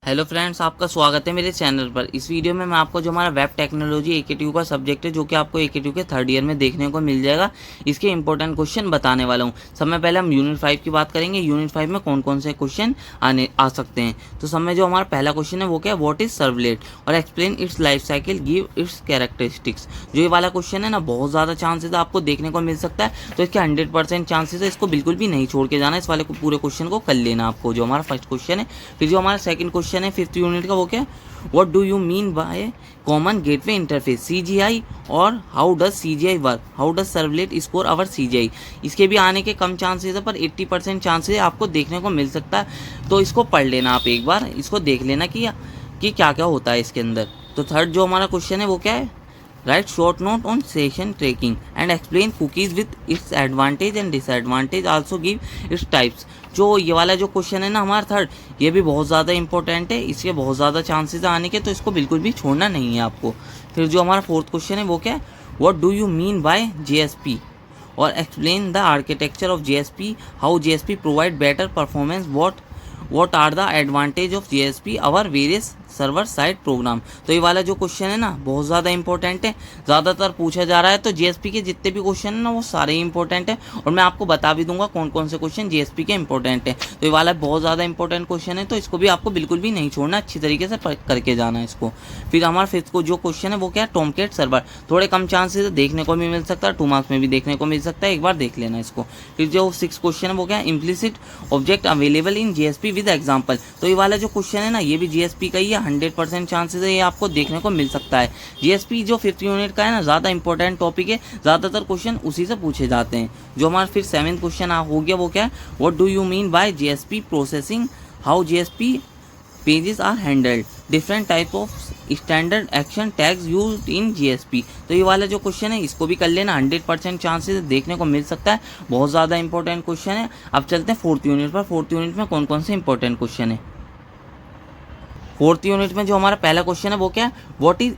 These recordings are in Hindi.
हेलो फ्रेंड्स, आपका स्वागत है मेरे चैनल पर। इस वीडियो में मैं आपको जो हमारा वेब टेक्नोलॉजी एकेटीयू का सब्जेक्ट है, जो कि आपको एकेटीयू के थर्ड ईयर में देखने को मिल जाएगा, इसके इंपॉर्टेंट क्वेश्चन बताने वाला हूं। समय पहले हम यूनिट 5 की बात करेंगे। यूनिट 5 में कौन कौन से क्वेश्चन आ सकते हैं। तो समय जो हमारा पहला क्वेश्चन है वो क्या है, व्हाट इज सर्वलेट और explain it's life cycle, give its characteristics. जो ये वाला क्वेश्चन है ना, बहुत ज़्यादा चांसेस आपको देखने को मिल सकता है, तो इसके 100% चांसेस है। इसको बिल्कुल भी नहीं छोड़ के जाना, इस वाले पूरे क्वेश्चन को कर लेना आपको, जो हमारा फर्स्ट क्वेश्चन है। फिर जो हमारा सेकंड क्वेश्चन है फिफ्थ यूनिट का, वो क्या, what do you mean by common gateway interface CGI और how does CGI work, how does servlet score over CGI। इसके भी आने के कम चांसेस है, पर 80% चांसेस आपको देखने को मिल सकता है। तो इसको पढ़ लेना आप एक बार, इसको देख लेना कि क्या क्या होता है इसके अंदर। तो थर्ड जो हमारा क्वेश्चन है वो क्या है, right short note on session trekking and explain cookies with its advantage and disadvantage, also give its types. जो ये वाला जो क्वेश्चन है ना हमारा थर्ड, ये भी बहुत ज़्यादा इंपॉर्टेंट है, इसके बहुत ज़्यादा चांसेस आने के, तो इसको बिल्कुल भी छोड़ना नहीं है आपको। फिर जो हमारा फोर्थ क्वेश्चन है वो क्या है, what do you mean by JSP और explain the architecture of JSP, how JSP provide better performance, what are the advantage of JSP over various server side program. तो ये वाला जो क्वेश्चन है ना बहुत ज़्यादा इंपॉर्टेंट है, ज़्यादातर पूछा जा रहा है। तो JSP के जितने भी क्वेश्चन है ना वो सारे ही इंपॉर्टेंट है, और मैं आपको बता भी दूंगा कौन कौन से क्वेश्चन JSP के इंपॉर्टेंट है। तो ये वाला बहुत ज़्यादा इंपॉर्टेंट क्वेश्चन है, तो इसको भी आपको बिल्कुल भी नहीं छोड़ना, अच्छी तरीके से करके जाना है इसको। फिर हमारा फिफ्थ को जो क्वेश्चन है वो क्या है, टॉमकैट सर्वर। थोड़े कम चांसेस देखने को भी मिल सकता है, 2 मार्क्स में भी देखने को मिल सकता है, एक बार देख लेना इसको। फिर जो सिक्स क्वेश्चन है वो क्या है, implicit object available in JSP with example. तो ये वाला जो क्वेश्चन है ना ये भी JSP का ही है, 100% चांसेस है ये आपको देखने को मिल सकता है। JSP जो फिफ्थ यूनिट का है ना, ज़्यादा इंपॉर्टेंट टॉपिक है, ज़्यादातर क्वेश्चन उसी से पूछे जाते हैं। जो हमारा फिर सेवेंथ क्वेश्चन हो गया वो क्या है, what do you mean by JSP processing, how JSP pages are handled, different type of standard action tags used in JSP। तो ये वाला जो क्वेश्चन है इसको भी कर लेना, 100% चांसेस देखने को मिल सकता है, बहुत ज़्यादा इंपॉर्टेंट क्वेश्चन है। अब चलते हैं फोर्थ यूनिट पर। फोर्थ यूनिट में कौन कौन से इंपॉर्टेंट क्वेश्चन है। फोर्थ यूनिट में जो हमारा पहला क्वेश्चन है वो क्या है, व्हाट इज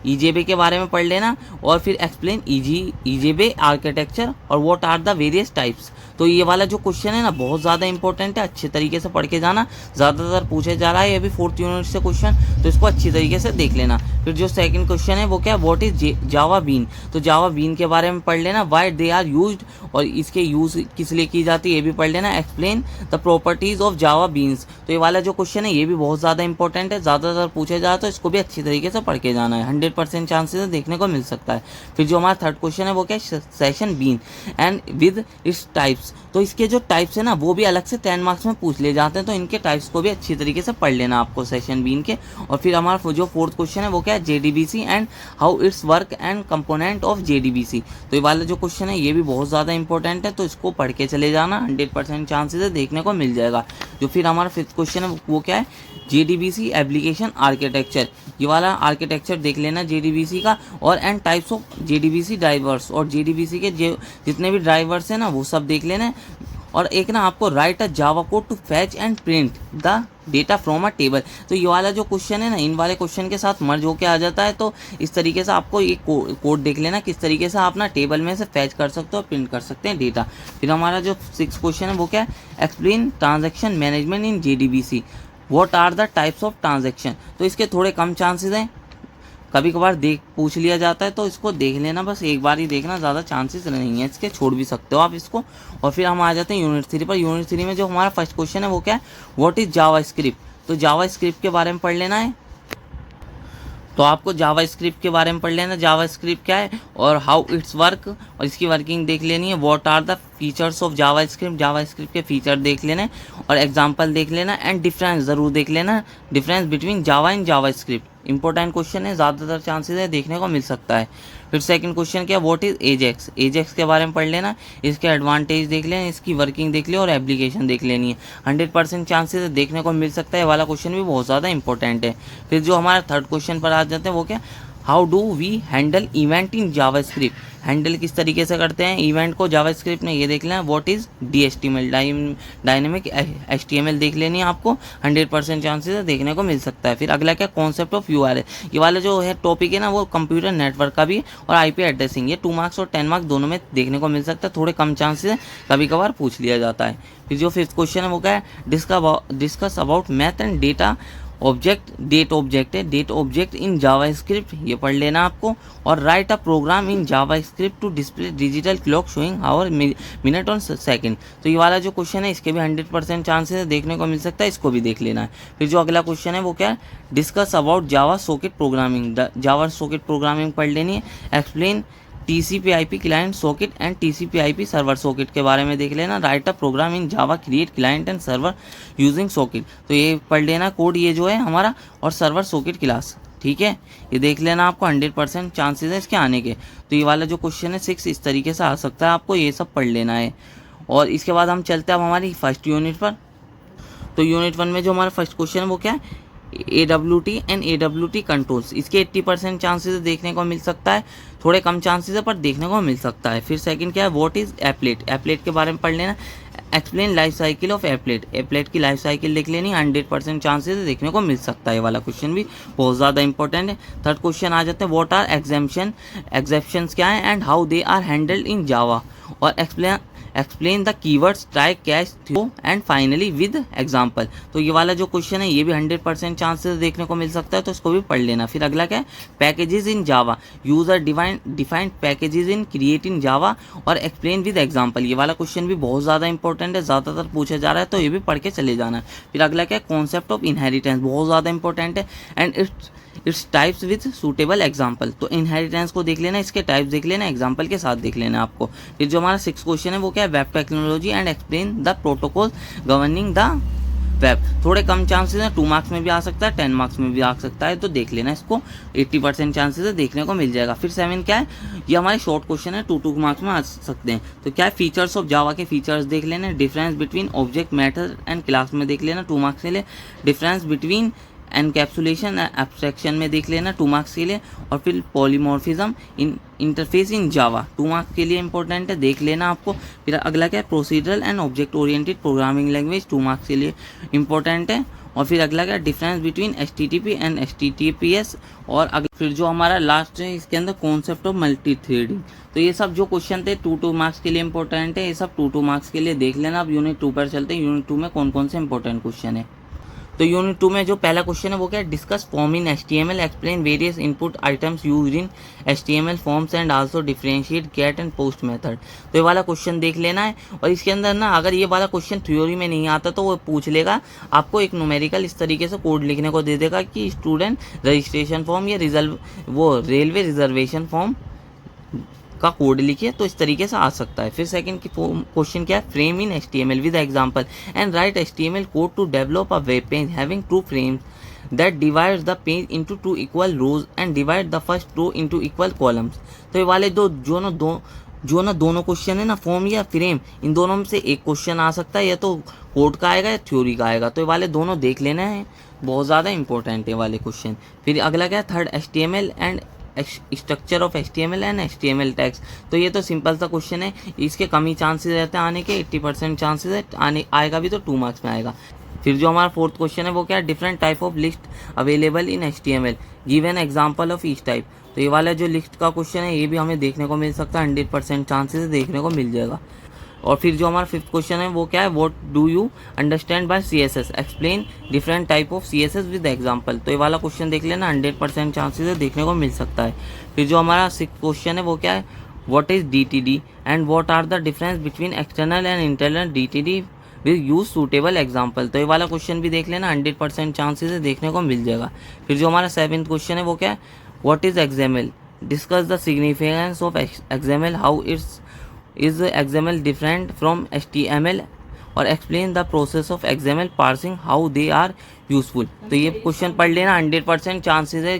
EJB के बारे में पढ़ लेना, और फिर एक्सप्लेन EJB आर्किटेक्चर और what are the various types. तो ये वाला जो क्वेश्चन है ना बहुत ज़्यादा इंपॉर्टेंट है, अच्छे तरीके से पढ़ के जाना, ज़्यादातर पूछे जा रहा है ये भी फोर्थ यूनिट से क्वेश्चन, तो इसको अच्छी तरीके से देख लेना। फिर जो सेकंड क्वेश्चन है वो क्या है, व्हाट इज जावा बीन। तो जावा बीन के बारे में पढ़ लेना, व्हाई दे आर यूज्ड और इसके यूज़ किस लिए की जाती है ये भी पढ़ लेना। Explain the properties of Java beans. तो ये वाला जो क्वेश्चन है ये भी बहुत ज़्यादा इंपॉर्टेंट है, ज़्यादातर पूछे जाए, तो इसको भी अच्छी तरीके से पढ़ के जाना है, 100% चांसेस देखने को मिल सकता है। फिर जो हमारा थर्ड क्वेश्चन है वो क्या है, session bean and with its types. तो इसके जो टाइप्स है ना वो भी अलग से 10 मार्क्स में पूछ ले जाते हैं, तो इनके टाइप्स को भी अच्छी तरीके से पढ़ लेना आपको सेशन बीन के। और फिर हमारा जो फोर्थ क्वेश्चन है वो क्या है, JDBC and how it's work and component of JDBC। तो ये वाला जो क्वेश्चन है ये भी बहुत ज़्यादा इंपॉर्टेंट है, तो इसको पढ़ के चले जाना, 100% चांसेस देखने को मिल जाएगा। जो फिर हमारा फिफ्थ क्वेश्चन है वो क्या है, JDBC एप्लीकेशन आर्किटेक्चर। ये वाला आर्किटेक्चर देख लेना JDBC का, और and types of JDBC drivers, और JDBC के जितने भी ड्राइवर्स हैं ना वो सब देख लेना। और एक ना आपको write a Java code to fetch and print the data from a table. तो ये वाला जो क्वेश्चन है ना इन वाले क्वेश्चन के साथ मर्ज होकर आ जाता है, तो इस तरीके से आपको ये कोड देख लेना किस तरीके से आप ना टेबल में से फैच कर सकते हो और प्रिंट कर सकते हैं डेटा। फिर हमारा जो सिक्स क्वेश्चन है वो क्या है, explain transaction management in JDBC, what are the types of transaction. तो इसके थोड़े कम चांसेस हैं, कभी कभार पूछ लिया जाता है, तो इसको देख लेना, बस एक बार ही देखना, ज़्यादा चांसेस नहीं है इसके, छोड़ भी सकते हो आप इसको। और फिर हम आ जाते हैं यूनिट 3 पर। यूनिट 3 में जो हमारा फर्स्ट क्वेश्चन है वो क्या है, व्हाट इज जावा स्क्रिप्ट। तो जावा स्क्रिप्ट के बारे में पढ़ लेना है, तो आपको जावा स्क्रिप्ट के बारे में पढ़ लेना, जावा स्क्रिप्ट क्या है और हाउ इट्स वर्क, और इसकी वर्किंग देख लेनी है। What are the features of JavaScript के फीचर देख लेना और एग्जांपल देख लेना, एंड डिफरेंस ज़रूर देख लेना, difference between Java and Java script. Important question है, ज़्यादातर चांसेस है देखने को मिल सकता है। फिर सेकंड क्वेश्चन क्या, व्हाट इज एजेक्स के बारे में पढ़ लेना, इसके एडवांटेज देख लेना, इसकी वर्किंग देख लिया और एप्लीकेशन देख लेनी है, 100% चांसेस देखने को मिल सकता है। वाला क्वेश्चन भी बहुत ज़्यादा इंपॉर्टेंट है। फिर जो हमारा थर्ड क्वेश्चन पर आ जाते हैं वो क्या, how do we handle event in JavaScript. Handle किस तरीके से करते हैं इवेंट को जावा स्क्रिप्ट में, ये देख लेना। What is DHTML dynamic HTML देख लेनी है आपको, 100% चांसेस देखने को मिल सकता है। फिर अगला क्या, कॉन्सेप्ट ऑफ URL। ये वाला जो है टॉपिक है ना वो कंप्यूटर नेटवर्क का भी और IP एड्रेसिंग, ये 2 मार्क्स और 10 मार्क्स दोनों में देखने को मिल सकता है, थोड़े कम चांसेस कभी कभार पूछ लिया जाता है। फिर जो फिफ्थ क्वेश्चन है वो क्या है, discuss about math and data object date object है, डेट ऑब्जेक्ट इन जावास्क्रिप्ट ये पढ़ लेना आपको। और write a program in JavaScript to display digital clock showing hour minute on second. तो ये वाला जो क्वेश्चन है इसके भी 100% चांसेस देखने को मिल सकता है, इसको भी देख लेना है। फिर जो अगला क्वेश्चन है वो क्या है, discuss about Java socket programming. Java socket programming पढ़ लेनी है। Explain TCP/IP client socket and TCP/IP server socket के बारे में देख लेना। Write a program in Java create client and server using socket, तो ये पढ़ लेना कोड ये जो है हमारा, और सर्वर सॉकेट क्लास, ठीक है, ये देख लेना आपको 100% चांसेस है इसके आने के। तो ये वाला जो क्वेश्चन है 6 इस तरीके से आ सकता है, आपको ये सब पढ़ लेना है। और इसके बाद हम चलते हैं अब हमारी फर्स्ट यूनिट पर। तो यूनिट 1 में जो हमारा फर्स्ट क्वेश्चन है वो क्या है, AWT एंड AWT कंट्रोल्स। इसके 80% चांसेस देखने को मिल सकता है, थोड़े कम चांसेस है पर देखने को मिल सकता है। फिर सेकंड क्या है, व्हाट इज एप्लेट। एप्लेट के बारे में पढ़ लेना। Explain life cycle of applet. Applet की लाइफ साइकिल देख लेनी, 100% चांसेस देखने को मिल सकता है। ये वाला क्वेश्चन भी बहुत ज़्यादा इंपॉर्टेंट है। थर्ड क्वेश्चन आ जाते हैं, व्हाट आर एग्जेम्पशंस क्या है and how they are handled in Java. और explain the keywords try catch throw and finally with example. तो ये वाला जो क्वेश्चन है ये भी 100% चांसेस देखने को मिल सकता है, तो इसको भी पढ़ लेना। फिर अगला क्या है, packages in Java. User defined packages in create in Java और एक्सप्लेन विद एग्जाम्पल। ये वाला क्वेश्चन भी बहुत ज़्यादा इंपॉर्टेंट है, ज़्यादातर पूछा जा रहा है, तो ये भी पढ़ के चले जाना है। फिर अगला क्या है, कॉन्सेप्ट ऑफ इनहेरिटेंस, बहुत ज़्यादा इंपॉर्टेंट है and its types with suitable example. तो इनहेरिटेंस को देख लेना, इसके टाइप्स देख लेना, एग्जाम्पल के साथ देख लेना आपको। फिर जो हमारा 6 क्वेश्चन है वो क्या है, web technology and explain the protocol governing the web. थोड़े कम चांसेस हैं, 2 मार्क्स में भी आ सकता है, 10 मार्क्स में भी आ सकता है, तो देख लेना इसको, 80% चांसेस है देखने को मिल जाएगा। फिर 7 क्या है, ये हमारे शॉर्ट क्वेश्चन है, 2 मार्क्स में आ सकते हैं। तो क्या है, फीचर्स ऑफ जावा के फीचर्स देख लेना। Difference between object method and class में देख लेना, 2 मार्क्स के लिए। डिफरेंस बिटवीन एनकैप्सुलेशन एब्स्ट्रैक्शन में देख लेना, 2 मार्क्स के लिए। और फिर पॉलीमॉर्फिज्म इन इंटरफेस इन जावा, 2 मार्क्स के लिए इंपॉर्टेंट है, देख लेना आपको। फिर अगला क्या है, procedural and object oriented programming language, 2 marks के लिए इंपॉर्टेंट है। और फिर अगला क्या है, difference between HTTP and HTTPS। और फिर जो हमारा लास्ट है इसके अंदर कॉन्सेप्ट ऑफ मल्टी थ्रेडिंग। तो ये सब जो क्वेश्चन थे 2 मार्क्स के लिए इंपॉर्टेंट है, ये सब 2 मार्क्स के लिए देख लेना। अब यूनिट 2 पर चलते हैं। यूनिट 2 में कौन कौन से इंपॉर्टेंट क्वेश्चन है। तो यूनिट 2 में जो पहला क्वेश्चन है वो क्या है, discuss form in HTML, explain various input items used in HTML forms and also differentiate get and post method. तो ये वाला क्वेश्चन देख लेना है। और इसके अंदर ना अगर ये वाला क्वेश्चन थ्योरी में नहीं आता तो वो पूछ लेगा आपको, एक न्यूमेरिकल इस तरीके से कोड लिखने को दे देगा कि स्टूडेंट रजिस्ट्रेशन फॉर्म या रेलवे रिजर्वेशन फॉर्म का कोड लिखिए, तो इस तरीके से आ सकता है। फिर सेकंड की क्वेश्चन क्या है, frame in HTML with example and write HTML code to develop a web page having 2 frames that divides the page into 2 equal rows and divide the first row into equal columns. तो ये वाले दोनों क्वेश्चन है ना, फॉर्म या फ्रेम, इन दोनों में से एक क्वेश्चन आ सकता है, या तो कोड का आएगा या थ्योरी का आएगा। तो ये वाले दोनों देख लेना है, बहुत ज़्यादा इंपॉर्टेंट है वाले क्वेश्चन। फिर अगला क्या है, third HTML and structure of HTML and HTML tags. तो ये तो सिंपल सा क्वेश्चन है, इसके कम ही चांसेस रहते हैं आने के, 80% चांसेस है आएगा भी तो 2 मार्क्स में आएगा। फिर जो हमारा 4th क्वेश्चन है वो क्या है, different type of list available in HTML, give an example of each type. तो ये वाला जो लिस्ट का क्वेश्चन है ये भी हमें देखने को मिल सकता है, 100% चांसेस देखने को मिल जाएगा। और फिर जो हमारा 5th क्वेश्चन है वो क्या है, what do you understand by CSS, explain different type of CSS with example. तो ये वाला क्वेश्चन देख लेना, 100% चांसेस देखने को मिल सकता है। फिर जो हमारा 6th क्वेश्चन है वो क्या है, what is DTD and what are the difference between external and internal DTD with use suitable example. तो ये वाला क्वेश्चन भी देख लेना, 100% चांसेस देखने को मिल जाएगा। फिर जो हमारा 7th क्वेश्चन है वो क्या है, what is XML, discuss the significance of XML, how is XML different from HTML और explain the process of XML parsing, how they are useful. तो ये क्वेश्चन पढ़ लेना, 100% चांसेस है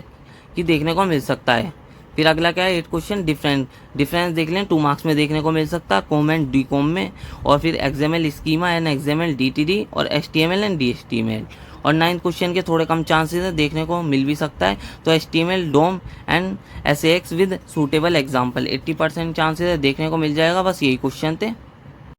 कि देखने को मिल सकता है। फिर अगला क्या है, 8 क्वेश्चन डिफरेंस देख लें, 2 मार्क्स में देखने को मिल सकता है, कॉम एंड डीकॉम में। और फिर XML schema and XML DTD और HTML एंड DHTML। और 9th क्वेश्चन के थोड़े कम चांसेस है, देखने को मिल भी सकता है, तो HTML DOM and SAX with suitable example, 80% chances है देखने को मिल जाएगा। बस यही क्वेश्चन थे।